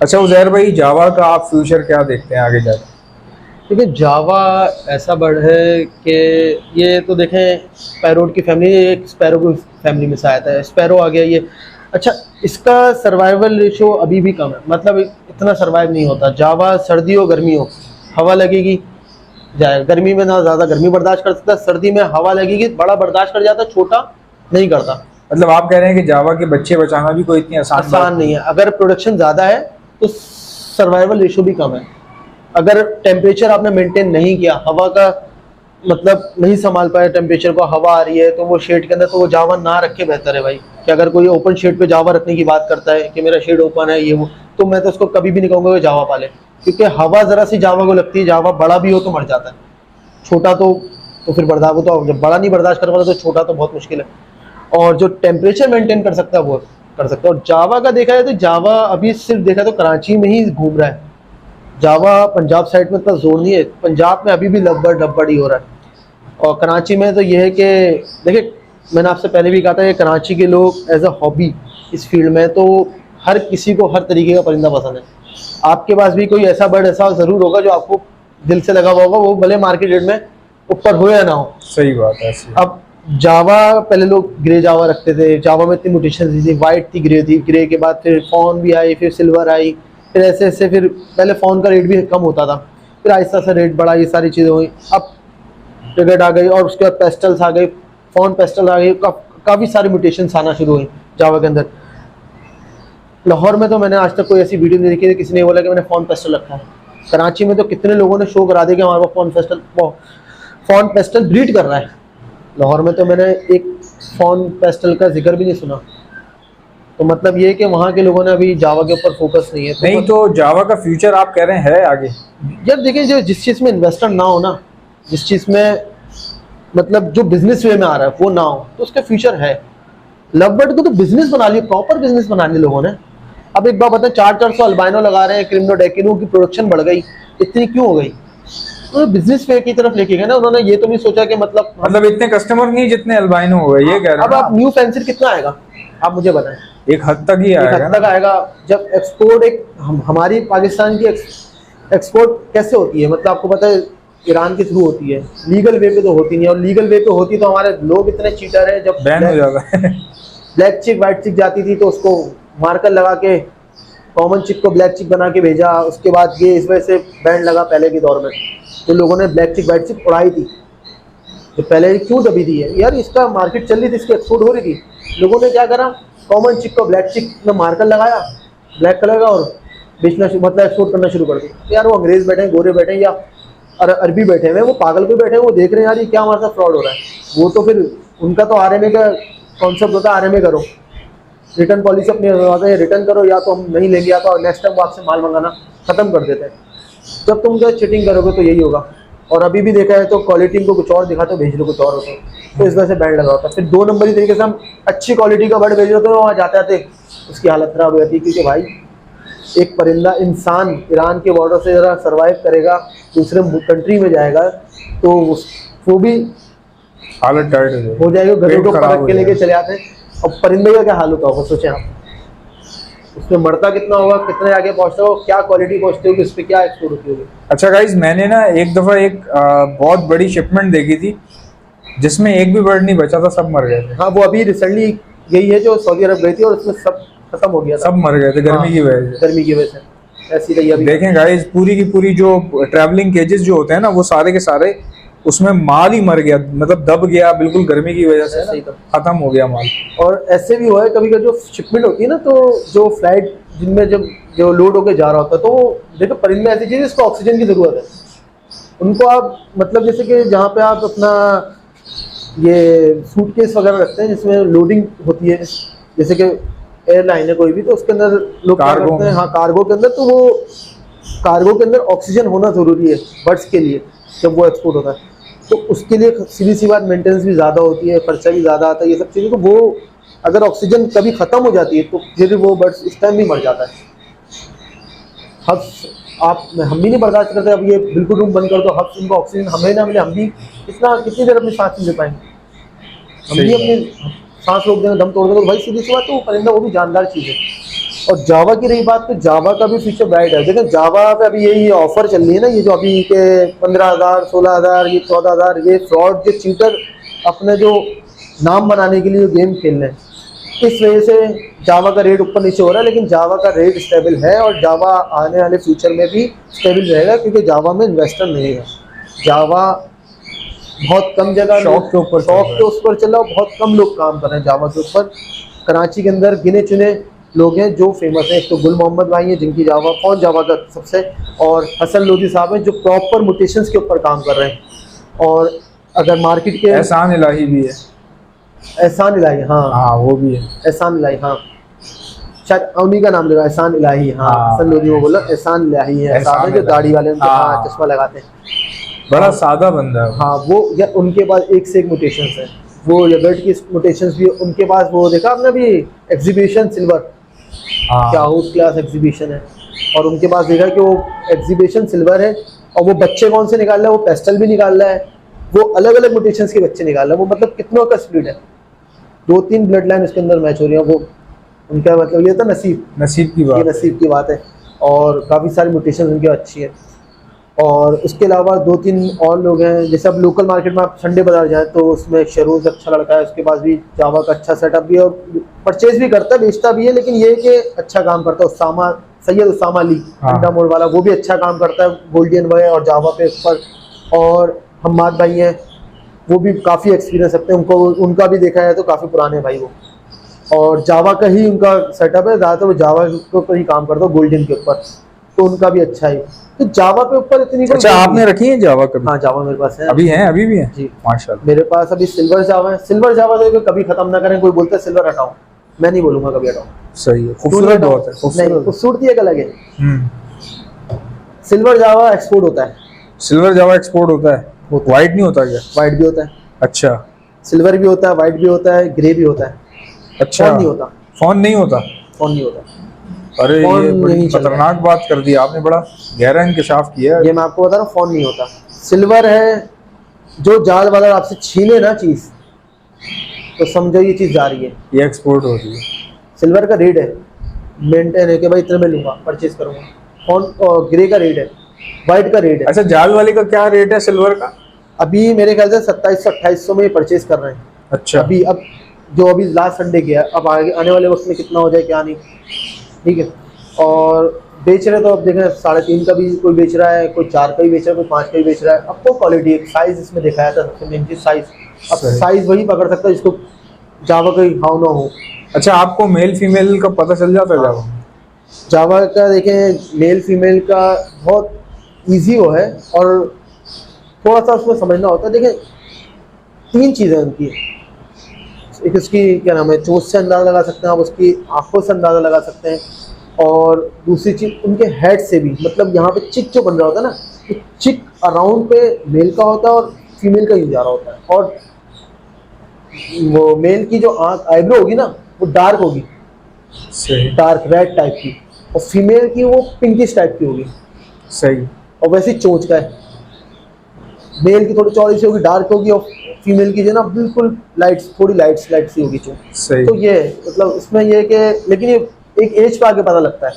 अच्छा उजैर भाई, जावा का आप फ्यूचर क्या देखते हैं आगे जाके? देखिए जावा ऐसा बर्ड है कि ये तो देखें पैरोट की फैमिली, एक स्पैरो की फैमिली में से आया था, स्पैरो आ गया ये। अच्छा, इसका सर्वाइवल रेशो अभी भी कम है, मतलब इतना सर्वाइव नहीं होता। जावा सर्दी हो गर्मी हो हवा लगेगी जाए, गर्मी में ना ज़्यादा गर्मी बर्दाश्त कर सकता, सर्दी में हवा लगेगी बड़ा बर्दाश्त कर जाता, छोटा नहीं करता। मतलब आप कह रहे हैं कि जावा के बच्चे बचाना भी कोई इतनी आसान बात आसान नहीं नहीं है, है? अगर प्रोडक्शन ज़्यादा है तो सर्वाइवल रेशो भी कम है। अगर टेम्परेचर आपने मेंटेन नहीं किया, हवा का मतलब नहीं संभाल पाए टेम्परेचर को, हवा आ रही है तो वो शेड के अंदर, तो वो जावा ना रखे बेहतर है भाई। कि अगर कोई ओपन शेड पे जावा रखने की बात करता है कि मेरा शेड ओपन है ये वो, तो मैं तो उसको कभी भी नहीं कहूँगा कि जावा पाले, क्योंकि हवा ज़रा सी जावा को लगती है, जावा बड़ा भी हो तो मर जाता है, छोटा तो फिर बर्दाश्त हो, तो जब बड़ा नहीं बर्दाश्त कर पाता तो छोटा तो बहुत मुश्किल है। और जो टेम्परेचर मेंटेन कर सकता है वो कर सकता है। और जावा का देखा जाए तो जावा अभी सिर्फ देखा तो कराची में ही घूम रहा है, जावा पंजाब साइड में इतना जोर नहीं है, पंजाब में अभी भी लब्बड़ ही हो रहा है। और कराची में तो ये है कि देखिए, मैंने आपसे पहले भी कहा था कि कराची के लोग एज अ हॉबी इस फील्ड में, तो हर किसी को हर तरीके का परिंदा पसंद है। आपके पास भी कोई ऐसा बर्ड ऐसा ज़रूर होगा जो आपको दिल से लगा हुआ होगा, वो भले मार्केट रेट में ऊपर हो या ना हो। सही बात है। अब जावा पहले लोग ग्रे जावा रखते थे, जावा में इतनी म्यूटेशन थी, वाइट थी, ग्रे के बाद फिर फॉन भी आई, फिर सिल्वर आई, फिर ऐसे ऐसे फिर पहले फ़ोन का रेट भी कम होता था, फिर आहिस्ता सा रेट बढ़ा, ये सारी चीज़ें हुई। अब टिकट आ गई और उसके बाद पेस्टल्स आ गई, फ़ोन पेस्टल आ गई, काफ़ी सारी म्यूटेशंस आना शुरू हुई जावा के अंदर। लाहौर में तो मैंने आज तक कोई ऐसी वीडियो नहीं देखी थी किसी ने बोला कि मैंने फ़ोन पेस्टल रखा है। कराची में तो कितने लोगों ने शो करा दिया कि हमारे पास फ़ोन पेस्टल ब्रीड कर रहा है। लाहौर में तो मैंने एक फ़ोन पेस्टल का जिक्र भी नहीं सुना। तो मतलब ये है कि वहाँ के लोगों ने अभी जावा के ऊपर फोकस नहीं है। नहीं तो जावा का फ्यूचर आप कह रहे हैं है आगे? यार देखिए, जो जिस चीज़ में इन्वेस्टर ना हो ना, जिस चीज़ में मतलब जो बिजनेस वे में आ रहा है वो ना हो, तो उसका फ्यूचर है। लवबर्ड को तो बिजनेस बना लिया, प्रॉपर बिजनेस बना लिया लोगों ने। अब एक बात बताएं, 400 अल्बाइनो लगा रहे हैं, क्रिम्नोडेकिनो की प्रोडक्शन बढ़ गई, इतनी क्यों हो गई? तो बिजनेस वे की तरफ लेके गए ना उन्होंने, ये तो नहीं सोचा कि मतलब इतने कस्टमर नहीं जितने अल्बाइनो हो गए, ये कह रहे अब हैं आप न्यू फैंसर कितना आएगा आप मुझे बताएं। एक हद तक ही एक आएगा हद तक आएगा। जब एक्सपोर्ट हमारी पाकिस्तान की एक्सपोर्ट कैसे होती है, मतलब आपको पता है ईरान के थ्रू होती है, लीगल वे पे तो होती नहीं है, और लीगल वे पे होती तो हमारे लोग इतने चीटर हैं। जब बैन हो जाता है। ब्लैक चिक वाइट चिक जाती थी तो उसको मार्कर लगा के कॉमन चिक को ब्लैक चिक बना के भेजा, उसके बाद ये इस वजह से बैंड लगा पहले के दौर में, तो लोगों ने ब्लैक चिक वाइट चिक उड़ाई थी। तो पहले क्यों दबी थी है यार, इसका मार्केट चल रही थी, इसकी एक्सपोर्ट हो रही थी, लोगों ने क्या करा, कॉमन चिक को ब्लैक चिक में मार्कर लगाया ब्लैक कलर का और बेचना मतलब एक्सपोर्ट करना शुरू कर दिया। यार वो अंग्रेज बैठे हैं, गोरे बैठे हैं या अरबी बैठे हैं, वो पागल पे बैठे हैं, वो देख रहे हैं यार ये क्या हमारे साथ फ्रॉड हो रहा है। वो तो फिर उनका तो आरएमए का कॉन्सेप्ट होता है, आरएमए करो, रिटर्न पॉलिसी अपनी है, रिटर्न करो या तो हम नहीं लेंगे, या तो नेक्स्ट टाइम आपसे माल मंगाना खत्म कर देते हैं। जब तुम जो चीटिंग करोगे तो यही होगा। और अभी भी देखा है तो क्वालिटी को कुछ और दिखाते हो, भेज लो कुछ और होते, तो इस वजह से बैंड लगा होता है। फिर 2 नंबरी तरीके से हम अच्छी क्वालिटी का बर्ड भेज रहे हो तो वहाँ जाते आते उसकी हालत खराब हो जाती है, क्योंकि भाई एक परिंदा इंसान ईरान के बॉर्डर से ज़रा सर्वाइव करेगा, दूसरे कंट्री में जाएगा तो वो भी हालत टाइट हो जाएगी, घरों को परख के लेके चले आते हैं। और परिंदे का क्या हाल होता होगा सोचें आप, उसमें मरता कितना होगा, कितने आगे पहुंचता होगा, क्या क्वालिटी पहुंचती होगी, उस पर क्या एक्सपोर्ट होती होगी। अच्छा गाइज, मैंने ना एक दफा एक बहुत बड़ी शिपमेंट देखी थी जिसमें एक भी बर्ड नहीं बचा था, सब मर गए थे। हाँ, वो अभी रिसेंटली यही है जो सऊदी अरब गई थी और उसमें सब खत्म हो गया था, सब मर गए थे गर्मी की वजह से। गर्मी की वजह से ऐसी रही अभी। देखें गाइज, पूरी की पूरी जो ट्रैवलिंग केजेस जो होते हैं ना, वो सारे के सारे उसमें माल ही मर गया, मतलब दब गया बिल्कुल गर्मी की वजह से, सही खत्म हो गया माल। और ऐसे भी हुआ है कभी कभी, जो शिपमेंट होती है ना, तो जो फ्लाइट जिनमें जब जो लोड होके जा रहा होता है, तो देखो परिंदे ऐसी चीज़ है जिसको ऑक्सीजन की ज़रूरत है। उनको आप मतलब जैसे कि जहाँ पे आप अपना ये सूटकेस वगैरह रखते हैं जिसमें लोडिंग होती है, जैसे कि एयरलाइन है कोई भी, तो उसके अंदर लोग क्या करते हैं, हाँ कार्गो के अंदर, तो वो कार्गो के अंदर ऑक्सीजन होना ज़रूरी है बर्ड्स के लिए जब वो एक्सपोर्ट होता है। तो उसके लिए सीधी सी बात मेंटेनेंस भी ज़्यादा होती है, खर्चा भी ज़्यादा आता है, ये सब चीज़ें। तो वो अगर ऑक्सीजन कभी ख़त्म हो जाती है तो फिर वो बर्ड्स इस टाइम भी मर जाता है। हम भी नहीं बर्दाश्त करते, अब ये बिल्कुल रूम बंद कर दो, हब्स उनको ऑक्सीजन हमें ना मिले, हम भी कितनी देर अपनी सांस ले पाएंगे, हम भी अपनी सांस रोक देंगे, दम तोड़ देंगे, तो भाई सीधी सी बात, तो वो परिंदा वो भी जानदार चीज़ है। और जावा की रही बात, तो जावा का भी फ्यूचर ब्राइट है। देखो जावा पे अभी यही ऑफर चल रही है ना, ये जो अभी के 15,000 16,000 ये 14,000, ये फ्रॉड जो चीटर अपने जो नाम बनाने के लिए गेम खेल रहे हैं, इस वजह से जावा का रेट ऊपर नीचे हो रहा है। लेकिन जावा का रेट स्टेबल है और जावा आने वाले फ्यूचर में भी स्टेबल रहेगा, क्योंकि जावा में इन्वेस्टर नहीं है। जावा बहुत कम जगह शौक के ऊपर चल रहा है, बहुत कम लोग काम कर रहे हैं जावा के ऊपर। कराची के अंदर गिने चुने लोग हैं जो फेमस हैं। एक तो गुल मोहम्मद भाई हैं जिनकी जावा फोन जावा का सबसे, और हसन लोधी साहब हैं जो प्रॉपर म्यूटेशंस के ऊपर काम कर रहे हैं। और अगर मार्केट के एहसान इलाही भी है। एहसान इलाही, हाँ वो भी है। एहसान इलाही, हाँ शायद उन्हीं का नाम लगा, एहसान इलाही। हाँ हसन लोधी वो बोला, एहसान इलाही है, एहसान है जो दाढ़ी वाले उनके हाँ चश्मा लगाते हैं, बड़ा सादा बंदा है। हाँ वो या उनके पास एक से एक म्यूटेशंस है। वो यगर्ट की म्यूटेशंस भी उनके पास। वो देखा आपने अभी एग्जीबिशन सिल्वर, क्या उस क्लास एग्जीबिशन है, और उनके पास देखा कि वो एग्जीबिशन सिल्वर है, और वो बच्चे कौन से निकाल रहा है, वो पेस्टल भी निकाल रहा है, वो अलग अलग म्यूटेशंस के बच्चे निकाल रहा है। वो मतलब कितनों का स्प्लिट है, 2-3 ब्लड लाइन उसके अंदर मैच हो रही है। वो उनका मतलब ये था नसीब की बात, ये नसीब की बात है। और काफ़ी सारी म्यूटेशन उनकी अच्छी है। और उसके अलावा 2-3 और लोग हैं, जैसे अब लोकल मार्केट में आप संडे बाजार जाए तो उसमें शरोज अच्छा लड़का है, उसके पास भी जावा का अच्छा सेटअप भी है, और परचेज भी करता है, बेचता भी है, लेकिन ये कि अच्छा काम करता है। उसामा सैयद उसामा अली अंडा मोड़ वाला, वो भी अच्छा काम करता है गोल्डियन वे और जावा पे ऊपर। और हम्माद भाई हैं, वो भी काफ़ी एक्सपीरियंस रखते हैं, उनका भी देखा है तो काफ़ी पुराने भाई वो, और जावा का ही उनका सेटअप है ज़्यादातर, वो जावा के ऊपर ही काम करता है गोल्डन के ऊपर, तो उनका भी अच्छा है। तो जावा के ऊपर इतनी अच्छा आपने रखी है जावा कभी? हाँ जावा मेरे पास है, अभी भी है जी माशाल्लाह। मेरे पास अभी सिल्वर जावा है। सिल्वर जावा तो कभी खत्म ना करें, कोई बोलता है सिल्वर हटाओ, मैं नहीं बोलूंगा कभी हटाओ। सही है, खूबसूरत बहुत है, नहीं खूबसूरती एक अलग है। सिल्वर जावा एक्सपोर्ट होता है। सिल्वर जावा एक्सपोर्ट होता है, व्हाइट नहीं होता क्या? व्हाइट भी होता है, अच्छा सिल्वर भी होता है, व्हाइट भी होता है, ग्रे भी होता है। अच्छा फोन नहीं होता, फोन नहीं होता, फोन नहीं होता। अरे ये बड़ी नहीं चल रहा खतरनाक बात कर दी आपने, बड़ा गहरा इंकशाफ किया है। ये मैं आपको बता रहा हूँ, फोन नहीं होता। सिल्वर है, जो जाल वाला आपसे छीने ना चीज, तो समझो ये चीज जा रही है, ये एक्सपोर्ट हो रही है। सिल्वर का रेट है मेंटेन है कि भाई इतने में लूंगा, परचेज करूंगा। फोन ग्रे का रेट है, व्हाइट का रेट है। अच्छा जाल वाले का क्या रेट है सिल्वर का? अभी मेरे ख्याल से 2700-2800 में परचेज कर रहे हैं। अच्छा अभी अब जो अभी लास्ट संडे गया, अब आगे आने वाले वक्त में कितना हो जाए क्या नहीं, ठीक है। और बेच रहे तो अब देखें 3.5 का भी कोई बेच रहा है, कोई 4 का भी बेच रहा है, कोई 5 का भी बेच रहा है। अब तो क्वालिटी एक साइज इसमें दिखाया था, सबसे मेन चीज साइज। अब साइज वही पकड़ सकता है जिसको जावा का हाव ना हो। अच्छा आपको मेल फीमेल का पता चल जाता है जावा? जावा का देखें मेल फीमेल का बहुत इजी वो है, और थोड़ा सा उसमें समझना होता है। देखें 3 चीज़ें उनकी, एक उसकी क्या नाम है चोंच से अंदाज़ा लगा सकते हैं आप, उसकी आंखों से अंदाज़ा लगा सकते हैं, और दूसरी चीज़ उनके हेड से भी, मतलब यहाँ पे चिक जो बन रहा होता है ना, तो चिक अराउंड पे मेल का होता है और फीमेल का यूज आ रहा होता है। और वो मेल की जो आँख आईब्रो होगी ना वो डार्क होगी, सही, डार्क रेड टाइप की, और फीमेल की वो पिंकिश टाइप की होगी। सही। और वैसे चोंच का है, मेल की थोड़ी चौड़ी सी होगी, डार्क होगी, और फीमेल की जो ना बिल्कुल थोड़ी लाइट्स सी होगी चोंच। सही। तो ये मतलब इसमें ये है कि, लेकिन ये एक एज पे आके पता लगता है,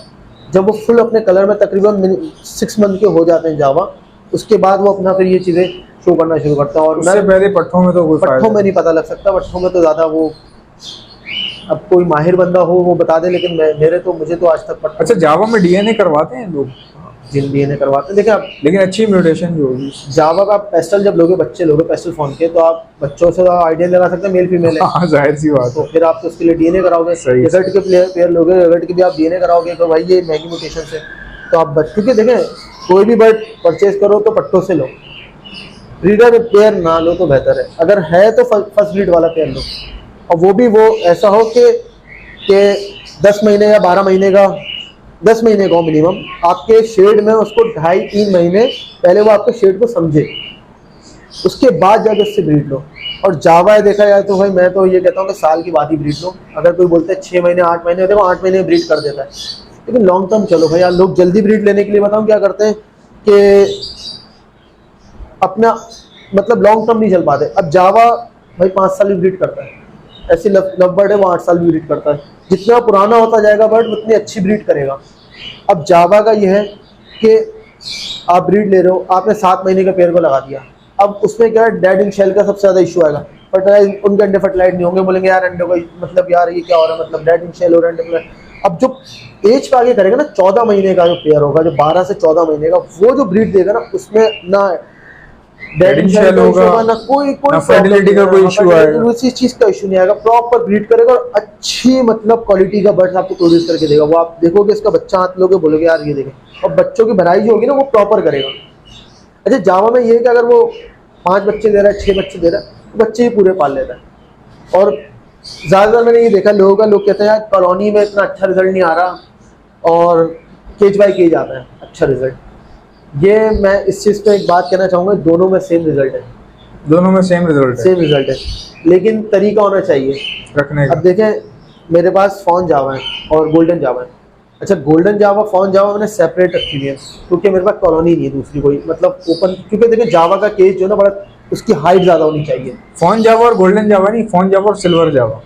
जब वो फुल अपने कलर में तकरीबन 6 मंथ के हो जाते हैं जावा, उसके बाद वो अपना फिर ये चीज़ें शो करना शुरू करता है। और उससे पहले पट्ठों में तो कोई पट्ठों में नहीं पता लग सकता, पट्ठों में तो ज़्यादा वो, अब कोई माहिर बंदा हो वो बता दे, लेकिन मुझे तो आज तक पट्ठों। अच्छा जावा में डीएनए करवाते हैं लोग? जिन डीएनए करवाते हैं, देखिए आप, लेकिन अच्छी म्यूटेशन जो होगी जावा का पेस्टल जब लोगे, बच्चे लोगे पेस्टल फोन के, तो आप बच्चों से आइडिया लगा सकते हैं मेल फीमेल है। हाँ जाहिर सी बात तो है। फिर आप तो उसके लिए डीएनए कराओगे, सही। एगर्ट के पेयर लोगे, एगर्ट के भी आप डीएनए कराओगे, तो भाई ये महंगी म्यूटेशन से, तो आप बच्चों के देखें कोई भी बर्ड परचेज करो तो पट्टों से लो, ब्रीडर पेयर ना लो तो बेहतर है। अगर है तो फर्स्ट ब्रीड वाला पेयर लो, और वो भी वो ऐसा हो कि 10 महीने या 12 महीने का, 10 महीने का मिनिमम आपके शेड में, उसको 2.5-3 महीने पहले वो आपके शेड को समझे, उसके बाद जाके उससे ब्रीड लो। और जावा देखा जाए तो भाई मैं तो ये कहता हूँ कि साल की बाद ही ब्रीड लो। अगर कोई बोलते हैं 6 महीने 8 महीने, देखो 8 महीने ब्रीड कर देता है, लेकिन लॉन्ग टर्म चलो भाई यार। लोग जल्दी ब्रीड लेने के लिए बताऊँ क्या करते हैं कि अपना मतलब लॉन्ग टर्म नहीं चल पाते। अब जावा भाई 5 साल ब्रीड करता है, ऐसी लव बर्ड है वो 8 साल भी ब्रीड करता है। जितना पुराना होता जाएगा बर्ड उतनी अच्छी ब्रीड करेगा। अब जावा का ये है कि आप ब्रीड ले रहे हो, आपने 7 महीने के पेड़ को लगा दिया, अब उसमें क्या है, डेड इन शेल का सबसे ज़्यादा इशू आएगा। फर्टिलाइज उनके अंडे फर्टिलाइज नहीं होंगे, बोलेंगे यार अंडे को मतलब यार ये क्या हो रहा है, मतलब डेड इन शेल हो रहा है अंडे। अब जो एज पे आगे करेगा ना, 14 महीने का जो पेयर होगा, जो 12 से 14 महीने का, वो जो ब्रीड देगा ना उसमें ना डेड इन शेल होगा, ना कोई फर्टिलिटी का कोई इशू आएगा, उसी चीज का इशू नहीं आएगा। प्रॉपर ब्रीड करेगा और अच्छी मतलब क्वालिटी का बर्ड आपको प्रोड्यूस करके देगा। वो आप देखोगे इसका बच्चा हाथ लोगे, बोलोगे यार ये देखें, और बच्चों की भराई जो होगी ना वो प्रॉपर करेगा। अच्छा जावा में ये है कि अगर वो 5 बच्चे दे रहा है, 6 बच्चे दे रहा है, तो बच्चे ही पूरे पाल लेता है। और ज़्यादातर मैंने ये देखा लोगों का, लोग कहते हैं यार कॉलोनी में इतना अच्छा रिजल्ट नहीं आ रहा और केज बाय केज आता है अच्छा रिजल्ट। ये मैं इस चीज़ पे एक बात कहना चाहूँगा, दोनों में सेम रिजल्ट है, दोनों में सेम रिजल्ट है, लेकिन तरीका होना चाहिए रखने का। अब देखें मेरे पास फॉन जावा है और गोल्डन जावा है। अच्छा गोल्डन जावा फॉन जावा मैंने सेपरेट रखी हुई है क्योंकि मेरे पास कॉलोनी नहीं है दूसरी कोई, मतलब ओपन, क्योंकि देखिए जावा का केज जो है ना बड़ा, उसकी हाइट ज़्यादा होनी चाहिए। फॉन जावा और गोल्डन जावा नहीं, फॉन जावा और सिल्वर जावा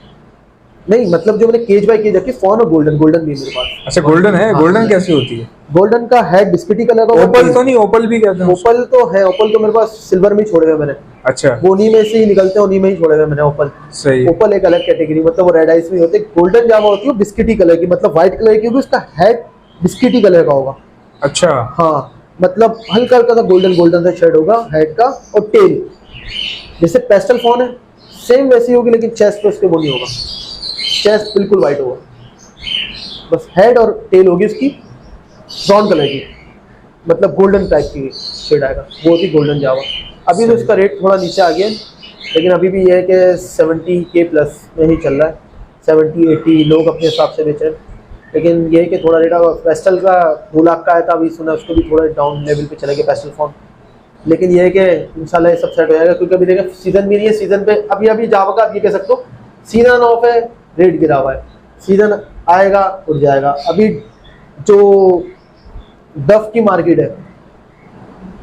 नहीं, मतलब जो मैंने केज बाय केज रखी, फॉन और गोल्डन भी है मेरे पास। अच्छा गोल्डन है, हाँ, गोल्डन कैसी होती है? गोल्डन का हेड बिस्किटी कलर का। ओपल तो नहीं, ओपल भी कहते हैं? ओपल तो है, ओपल तो मेरे पास सिल्वर में ही छोड़े हुए मैंने। अच्छा, वो उन्हीं में से ही निकलते हैं, उन्हीं में ही छोड़े हुए मैंने ओपल। सही। ओपल एक अलग कैटेगरी, मतलब वो रेड आइस में होते हैं। गोल्डन जावा होती है वो बिस्किटी कलर की, मतलब व्हाइट कलर की होगी, उसका हेड बिस्किटी कलर का होगा। अच्छा हाँ, मतलब हल्का हल्का सा गोल्डन सा शेड होगा हेड का। और टेल जैसे पेस्टल फोन है सेम वैसी होगी, लेकिन चेस्ट पे उसके वो नहीं होगा, चेस्ट बिल्कुल वाइट होगा, बस हेड और टेल होगी उसकी ब्राउन कलर की, मतलब गोल्डन टाइप की शेड आएगा, वो होती गोल्डन जावा। अभी तो इसका रेट थोड़ा नीचे आ गया है, लेकिन अभी भी ये है कि 70K प्लस में ही चल रहा है, 70-80 लोग अपने हिसाब से बेच रहे हैं। लेकिन ये है कि थोड़ा रेट पेस्टल का 2 लाख का आया था, अभी सुना उसको भी थोड़ा डाउन लेवल पे चला गया पेस्टल फॉर्म। लेकिन ये है कि इंशाल्लाह ये सब सेट हो जाएगा, क्योंकि अभी देखें सीजन भी नहीं है, सीजन पे अभी जावा का आप ये कह सकते हो सीजन ऑफ है, रेट गिरा हुआ है, सीजन आएगा उड़ जाएगा। अभी जो डफ की मार्केट है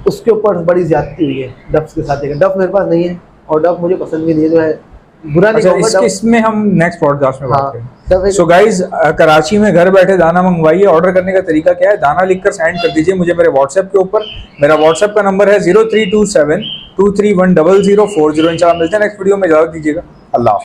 उसके ऊपर बड़ी ज्यादती हुई है डफ्स के साथ। देखिए डफ मेरे पास नहीं है और डफ मुझे पसंद भी नहीं है, जो है बुरा नहीं कहूँगा। इसमें हम नेक्स्ट पॉडकास्ट में बात करेंगे। हाँ, सो गाइज कराची में घर बैठे दाना मंगवाइए। ऑर्डर करने का तरीका क्या है, दाना लिखकर सेंड कर दीजिए मुझे मेरे व्हाट्सएप के ऊपर। मेरा व्हाट्सएप का नंबर है 0327231004। इंशाल्लाह मिलते हैं नेक्स्ट वीडियो में, इजाजत दीजिएगा, अल्लाह।